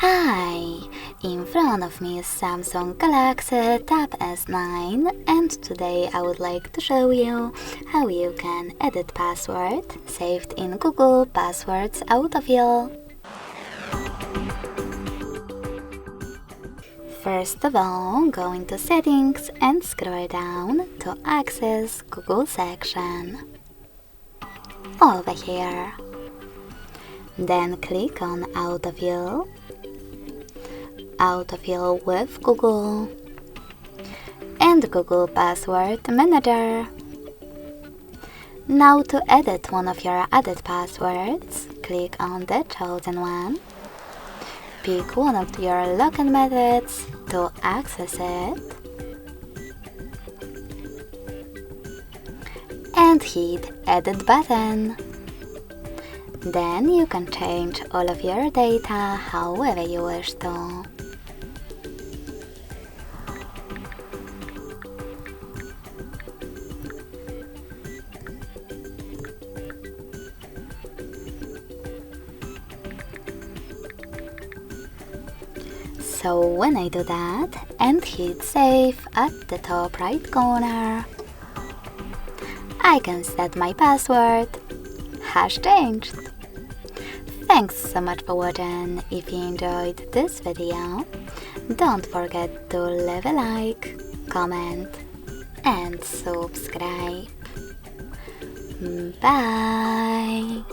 Hi! In front of me is Samsung Galaxy Tab S9 and today I would like to show you how you can edit password saved in Google Passwords Autofill. First of all, go into Settings and scroll down to access Google section. Over here. Then click on Autofill. Autofill with Google and Google Password Manager. Now to edit one of your added passwords, click on the chosen one. Pick one of your login methods to access it and hit Edit button. Then you can change all of your data however you wish to. So when I do that and hit save at the top right corner, I can set my password. Has changed. Thanks so much for watching. If you enjoyed this video, don't forget to leave a like, comment and subscribe. Bye!